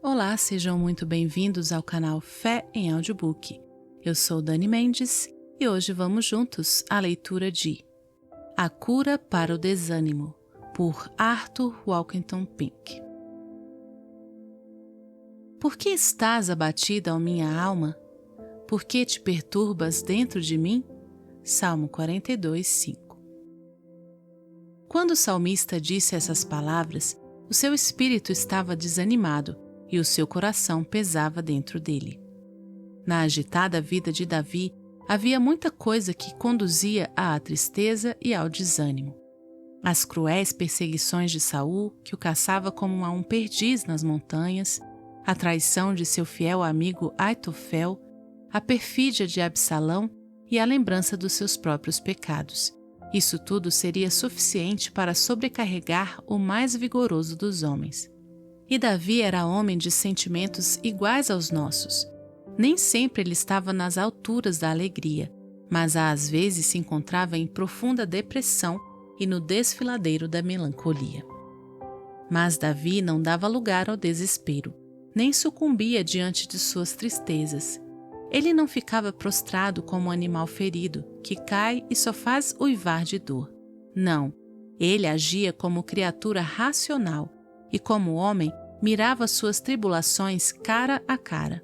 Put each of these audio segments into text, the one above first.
Olá, sejam muito bem-vindos ao canal Fé em Audiobook. Eu sou Dani Mendes e hoje vamos juntos à leitura de A Cura para o Desânimo, por Arthur Walkington Pink. Por que estás abatida, ó minha alma? Por que te perturbas dentro de mim? Salmo 42, 5. Quando o salmista disse essas palavras, o seu espírito estava desanimado e o seu coração pesava dentro dele. Na agitada vida de Davi, havia muita coisa que conduzia à tristeza e ao desânimo. As cruéis perseguições de Saul, que o caçava como a um perdiz nas montanhas, a traição de seu fiel amigo Aitofel, a perfídia de Absalão e a lembrança dos seus próprios pecados. Isso tudo seria suficiente para sobrecarregar o mais vigoroso dos homens. E Davi era homem de sentimentos iguais aos nossos. Nem sempre ele estava nas alturas da alegria, mas às vezes se encontrava em profunda depressão e no desfiladeiro da melancolia. Mas Davi não dava lugar ao desespero, nem sucumbia diante de suas tristezas. Ele não ficava prostrado como um animal ferido, que cai e só faz uivar de dor. Não, ele agia como criatura racional e, como homem, mirava suas tribulações cara a cara.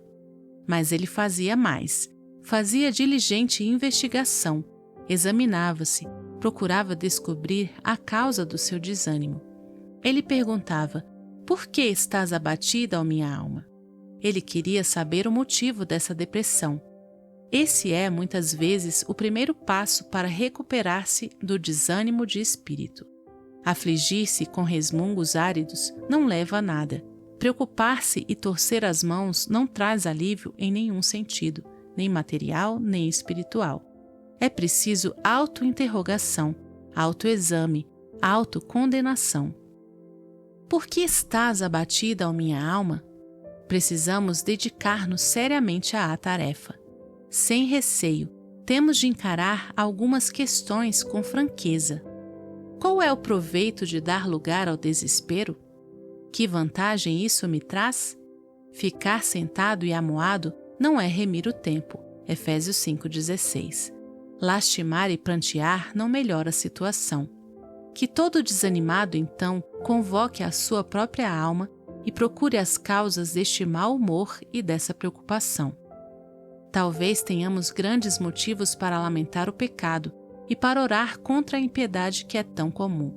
Mas ele fazia mais, fazia diligente investigação, examinava-se, procurava descobrir a causa do seu desânimo. Ele perguntava: por que estás abatida, ó minha alma? Ele queria saber o motivo dessa depressão. Esse é, muitas vezes, o primeiro passo para recuperar-se do desânimo de espírito. Afligir-se com resmungos áridos não leva a nada. Preocupar-se e torcer as mãos não traz alívio em nenhum sentido, nem material, nem espiritual. É preciso autointerrogação, autoexame, autocondenação. Por que estás abatida, ó minha alma? Precisamos dedicar-nos seriamente à tarefa. Sem receio, temos de encarar algumas questões com franqueza. Qual é o proveito de dar lugar ao desespero? Que vantagem isso me traz? Ficar sentado e amuado não é remir o tempo. Efésios 5,16. Lastimar e prantear não melhora a situação. Que todo desanimado, então, convoque a sua própria alma e procure as causas deste mau humor e dessa preocupação. Talvez tenhamos grandes motivos para lamentar o pecado e para orar contra a impiedade que é tão comum.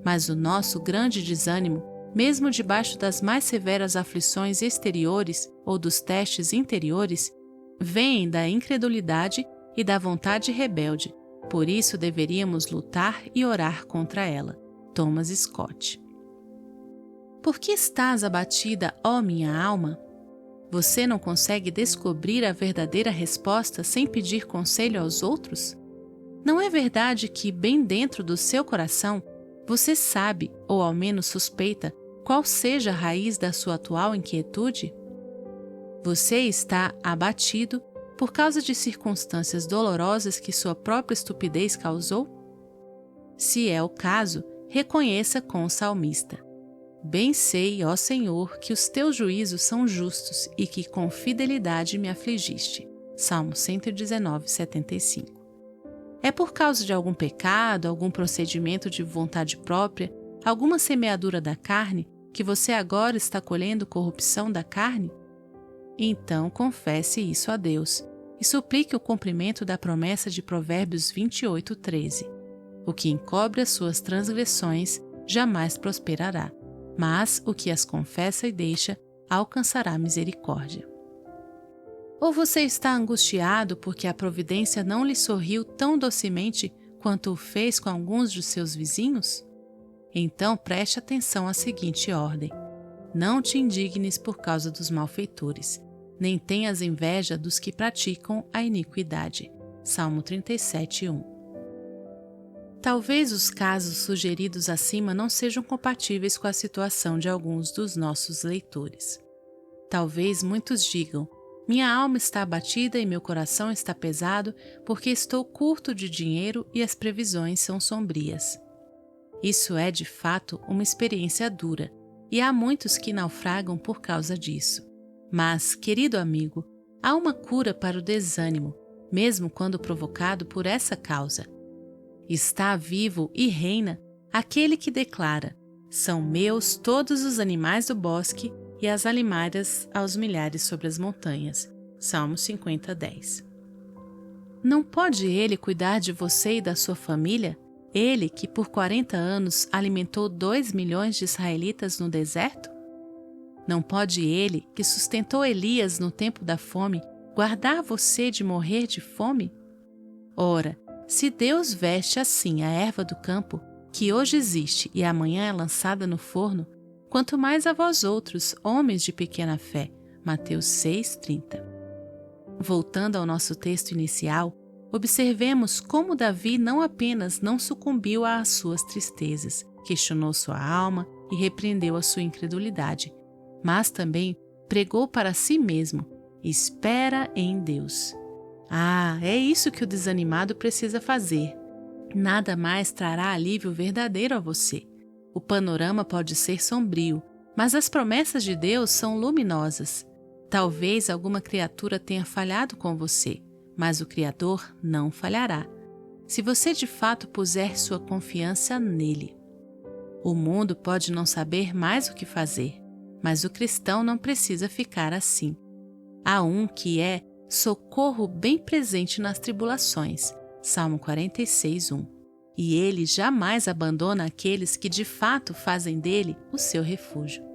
Mas o nosso grande desânimo, mesmo debaixo das mais severas aflições exteriores ou dos testes interiores, vem da incredulidade e da vontade rebelde. Por isso deveríamos lutar e orar contra ela. Thomas Scott. Por que estás abatida, ó minha alma? Você não consegue descobrir a verdadeira resposta sem pedir conselho aos outros? Não é verdade que, bem dentro do seu coração, você sabe, ou ao menos suspeita, qual seja a raiz da sua atual inquietude? Você está abatido por causa de circunstâncias dolorosas que sua própria estupidez causou? Se é o caso, reconheça com o salmista: bem sei, ó Senhor, que os teus juízos são justos e que com fidelidade me afligiste. Salmo 119, 75. É por causa de algum pecado, algum procedimento de vontade própria, alguma semeadura da carne, que você agora está colhendo corrupção da carne? Então confesse isso a Deus e suplique o cumprimento da promessa de Provérbios 28, 13. O que encobre as suas transgressões jamais prosperará, mas o que as confessa e deixa alcançará misericórdia. Ou você está angustiado porque a providência não lhe sorriu tão docemente quanto o fez com alguns de seus vizinhos? Então preste atenção à seguinte ordem: não te indignes por causa dos malfeitores, nem tenhas inveja dos que praticam a iniquidade. Salmo 37, 1. Talvez os casos sugeridos acima não sejam compatíveis com a situação de alguns dos nossos leitores. Talvez muitos digam: minha alma está abatida e meu coração está pesado porque estou curto de dinheiro e as previsões são sombrias. Isso é, de fato, uma experiência dura, e há muitos que naufragam por causa disso. Mas, querido amigo, há uma cura para o desânimo, mesmo quando provocado por essa causa. Está vivo e reina aquele que declara: são meus todos os animais do bosque e as alimárias aos milhares sobre as montanhas. Salmo 50:10. Não pode ele cuidar de você e da sua família? Ele que por 40 anos alimentou 2 milhões de israelitas no deserto? Não pode ele, que sustentou Elias no tempo da fome, guardar você de morrer de fome? Ora, se Deus veste assim a erva do campo, que hoje existe e amanhã é lançada no forno, quanto mais a vós outros, homens de pequena fé. Mateus 6:30. Voltando ao nosso texto inicial, observemos como Davi não apenas não sucumbiu às suas tristezas, questionou sua alma e repreendeu a sua incredulidade, mas também pregou para si mesmo: espera em Deus. É isso que o desanimado precisa fazer. Nada mais trará alívio verdadeiro a você. O panorama pode ser sombrio, mas as promessas de Deus são luminosas. Talvez alguma criatura tenha falhado com você, mas o Criador não falhará, se você de fato puser sua confiança nele. O mundo pode não saber mais o que fazer, mas o cristão não precisa ficar assim. Há um que é socorro bem presente nas tribulações, Salmo 46:1. E ele jamais abandona aqueles que de fato fazem dele o seu refúgio.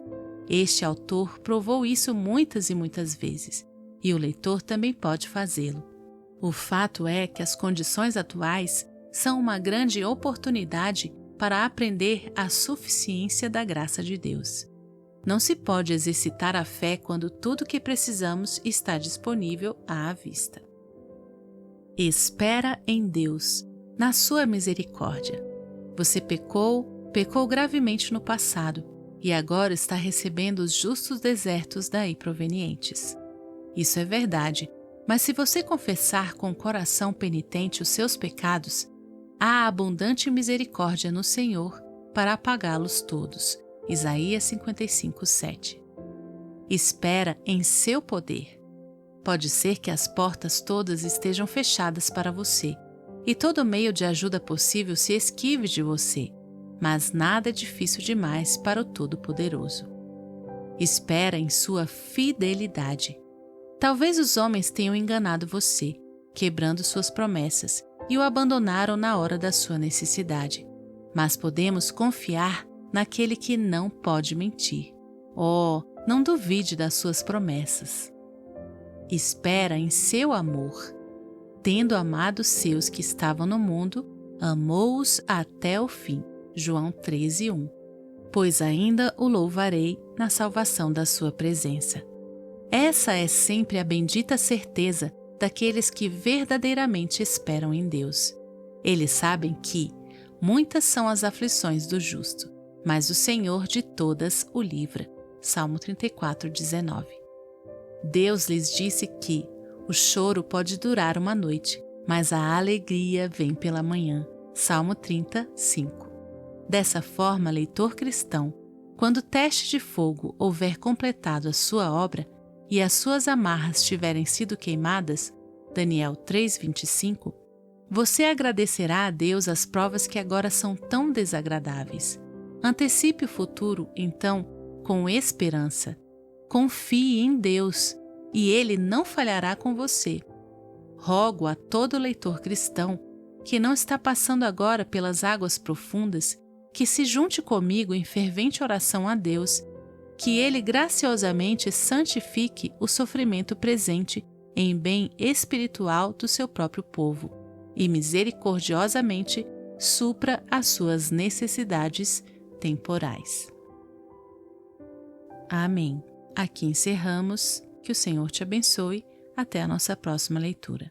Este autor provou isso muitas e muitas vezes, e o leitor também pode fazê-lo. O fato é que as condições atuais são uma grande oportunidade para aprender a suficiência da graça de Deus. Não se pode exercitar a fé quando tudo o que precisamos está disponível à vista. Espera em Deus, na sua misericórdia. Você pecou gravemente no passado e agora está recebendo os justos desertos daí provenientes. Isso é verdade, mas se você confessar com o coração penitente os seus pecados, há abundante misericórdia no Senhor para apagá-los todos. Isaías 55:7. Espera em seu poder. Pode ser que as portas todas estejam fechadas para você e todo meio de ajuda possível se esquive de você, mas nada é difícil demais para o Todo-Poderoso. Espera em sua fidelidade. Talvez os homens tenham enganado você, quebrando suas promessas, e o abandonaram na hora da sua necessidade. Mas podemos confiar naquele que não pode mentir. Não duvide das suas promessas. Espera em seu amor. Tendo amado os seus que estavam no mundo, amou-os até o fim. João 13:1. Pois ainda o louvarei na salvação da sua presença. Essa é sempre a bendita certeza daqueles que verdadeiramente esperam em Deus. Eles sabem que muitas são as aflições do justo, mas o Senhor de todas o livra. Salmo 34:19. Deus lhes disse que o choro pode durar uma noite, mas a alegria vem pela manhã. Salmo 30:5. Dessa forma, leitor cristão, quando o teste de fogo houver completado a sua obra e as suas amarras tiverem sido queimadas, Daniel 3:25, você agradecerá a Deus as provas que agora são tão desagradáveis. Antecipe o futuro, então, com esperança. Confie em Deus e Ele não falhará com você. Rogo a todo leitor cristão que não está passando agora pelas águas profundas que se junte comigo em fervente oração a Deus, que Ele graciosamente santifique o sofrimento presente em bem espiritual do seu próprio povo e misericordiosamente supra as suas necessidades temporais. Amém. Aqui encerramos. Que o Senhor te abençoe. Até a nossa próxima leitura.